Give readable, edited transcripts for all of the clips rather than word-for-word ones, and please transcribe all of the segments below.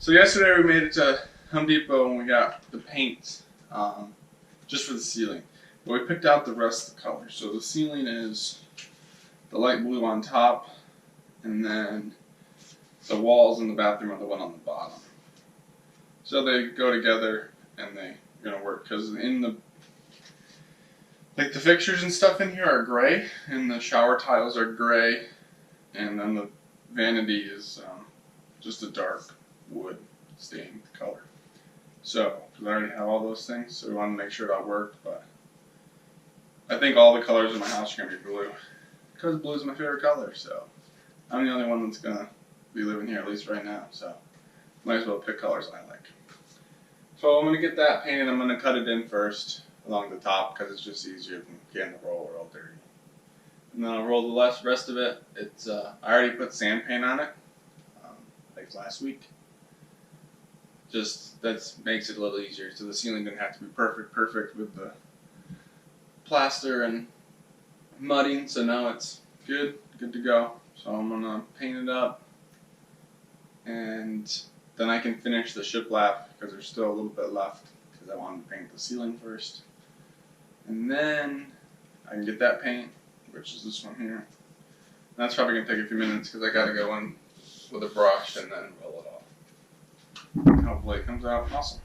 So yesterday we made it to Home Depot and we got the paint just for the ceiling. But we picked out the rest of the colors. So the ceiling is the light blue on top, and then the walls in the bathroom are the one on the bottom. So they go together and they're gonna work, because in the fixtures and stuff in here are gray, and the shower tiles are gray, and then the vanity is just a dark wood stained color. So, because I already have all those things, so we wanted to make sure it all worked. But I think all the colors in my house are gonna be blue, because blue is my favorite color. So I'm the only one that's gonna be living here, at least right now. So might as well pick colors I like. So I'm gonna get that painted. I'm gonna cut it in first along the top, because it's just easier than getting the roller all dirty. And then I'll roll the rest of it. It's I already put sand paint on it, like last week. Just that makes it a little easier. So the ceiling didn't have to be perfect with the plaster and mudding. So now it's good to go. So I'm gonna paint it up, and then I can finish the shiplap, because there's still a little bit left, because I wanted to paint the ceiling first. And then I can get that paint, which is this one here. And that's probably gonna take a few minutes, because I gotta go in with a brush and then roll it off. Hopefully it comes out awesome.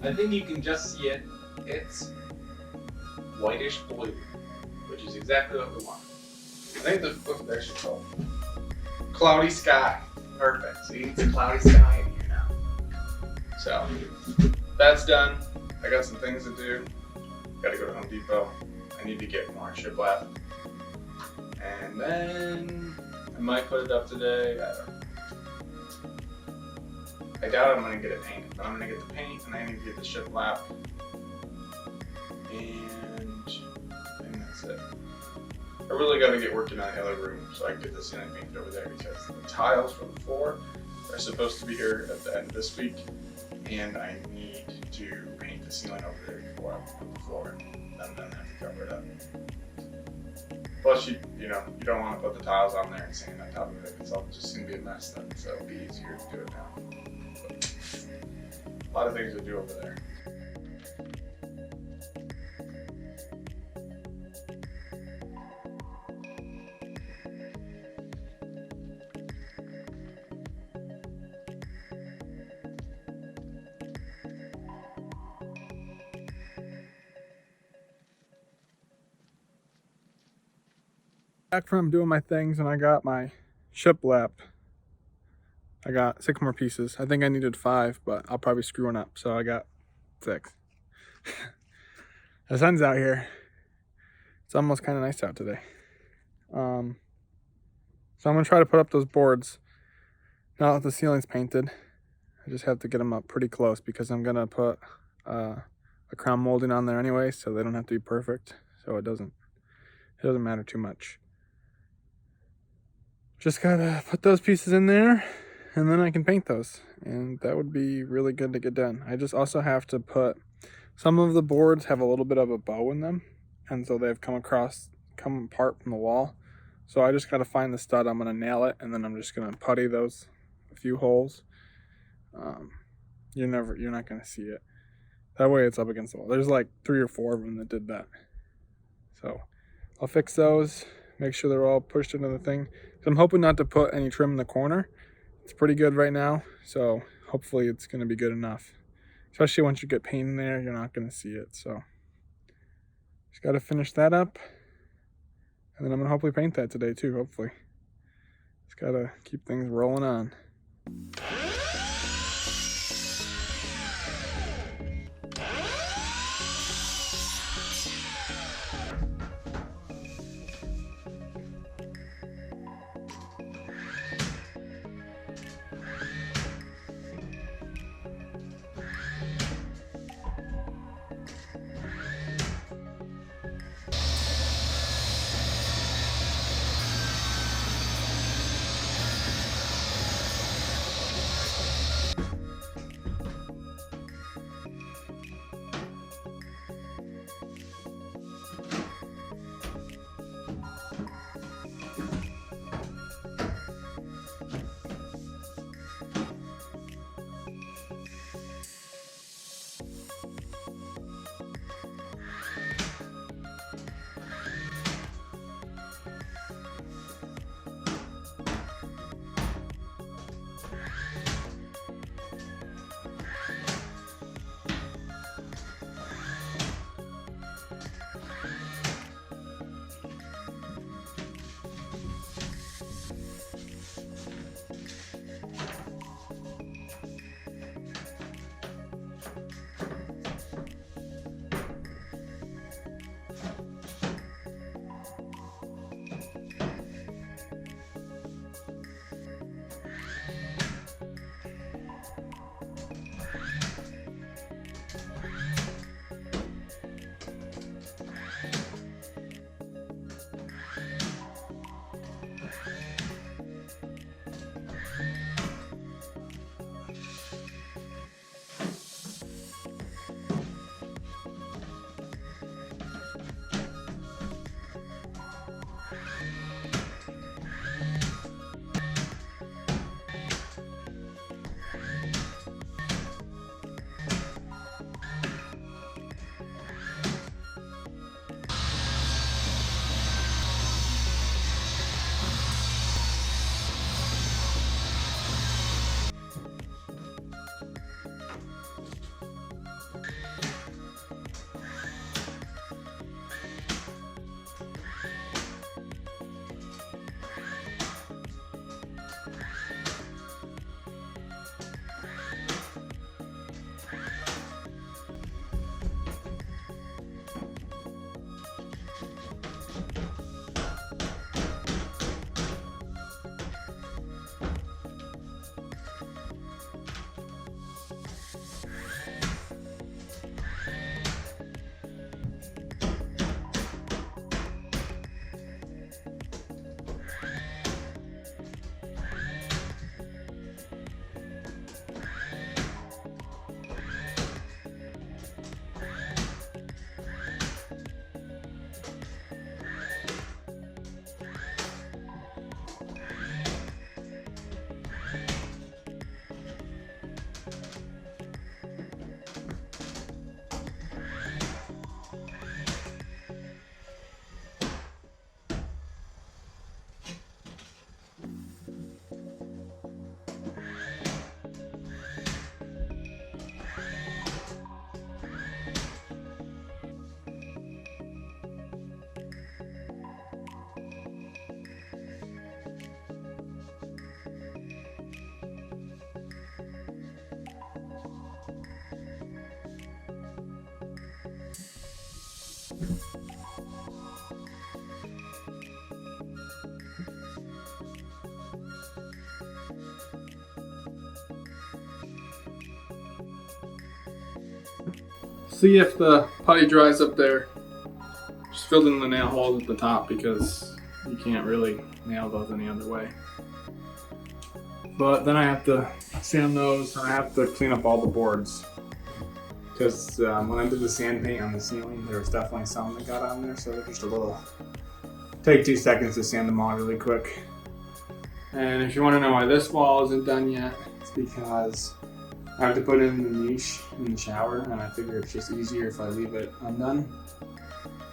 I think you can just see it. It's whitish blue, which is exactly what we want. I think what's it actually called? Cloudy sky. Perfect. See, it's a cloudy sky in here now. So that's done. I got some things to do. Got to go to Home Depot. I need to get more shiplap, and then I might put it up today. I don't know. I doubt I'm gonna get it painted, but I'm gonna get the paint, and I need to get the shiplap, and that's it. I really got to get working on the other room so I can get the ceiling painted over there, because the tiles for the floor are supposed to be here at the end of this week, and I need to paint the ceiling over there before I put the floor. I'm gonna have to cover it up. Plus, you don't want to put the tiles on there and sand on top of it. It's all just gonna be a mess then, so it'll be easier to do it now. But a lot of things to do over there. Back from doing my things, and I got my shiplap. I got 6 more pieces. I think I needed 5, but I'll probably screw one up, so I got 6. The sun's out here. It's almost kind of nice out today. So I'm gonna try to put up those boards. Now that the ceiling's painted, I just have to get them up pretty close because I'm gonna put a crown molding on there anyway, so they don't have to be perfect. So it doesn't matter too much. Just gotta put those pieces in there, and then I can paint those, and that would be really good to get done. I just also have to put, some of the boards have a little bit of a bow in them, and so they've come apart from the wall. So I just gotta find the stud. I'm gonna nail it, and then I'm just gonna putty those a few holes. You're not gonna see it. That way it's up against the wall. There's like 3 or 4 of them that did that. So I'll fix those, make sure they're all pushed into the thing. So I'm hoping not to put any trim in the corner. It's pretty good right now, so hopefully it's gonna be good enough. Especially once you get paint in there, you're not gonna see it. So just gotta finish that up. And then I'm gonna hopefully paint that today too, hopefully. Just gotta keep things rolling on. see if the putty dries up there. Just filled in the nail holes at the top because you can't really nail those any other way. But then I have to sand those, and I have to clean up all the boards. Because when I did the sand paint on the ceiling, there was definitely some that got on there, so they're just a little... Take 2 seconds to sand them all really quick. And if you want to know why this wall isn't done yet, it's because I have to put in the niche in the shower, and I figure it's just easier if I leave it undone.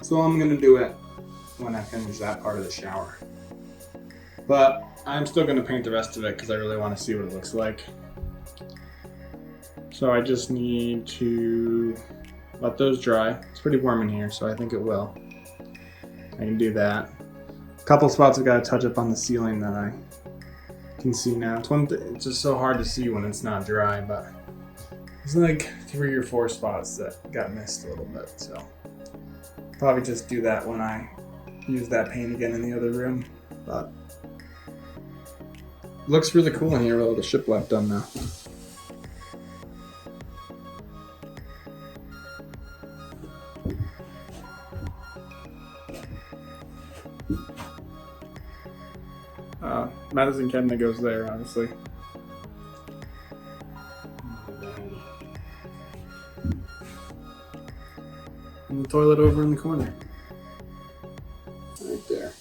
So I'm going to do it when I finish that part of the shower. But I'm still going to paint the rest of it because I really want to see what it looks like. So I just need to let those dry. It's pretty warm in here, so I think it will. I can do that. A couple spots I've got to touch up on the ceiling that I can see now. It's just so hard to see when it's not dry, but there's like 3 or 4 spots that got missed a little bit, so probably just do that when I use that paint again in the other room. But looks really cool in here with all the shiplap done now. Medicine cabinet goes there, obviously. And the toilet over in the corner. Right there.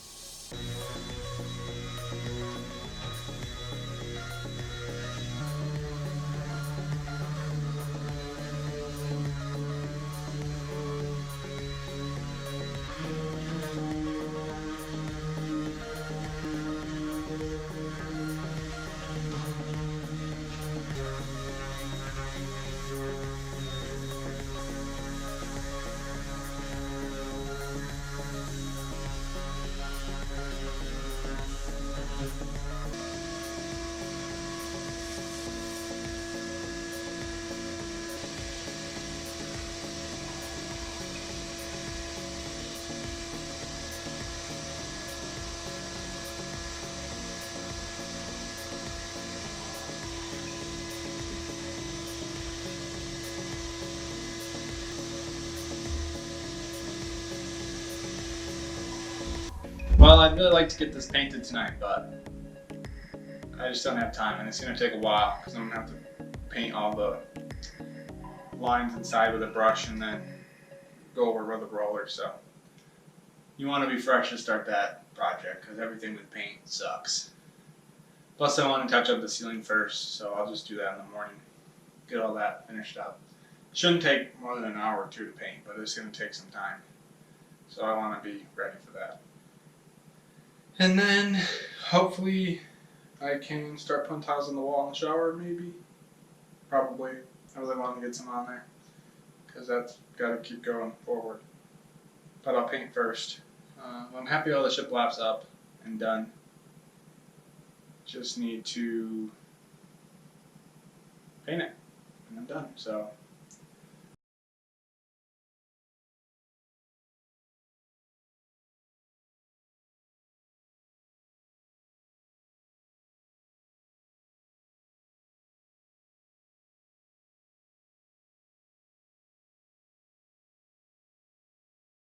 Well, I'd really like to get this painted tonight, but I just don't have time, and it's going to take a while because I'm going to have to paint all the lines inside with a brush and then go over with a roller. So you want to be fresh to start that project because everything with paint sucks. Plus I want to touch up the ceiling first, so I'll just do that in the morning, get all that finished up. Shouldn't take more than an hour or 2 to paint, but it's going to take some time, so I want to be ready for that. And then hopefully I can start putting tiles on the wall in the shower, maybe. Probably. I really want to get some on there because that's got to keep going forward. But I'll paint first. I'm happy all the shiplap's up and done. Just need to paint it and I'm done. So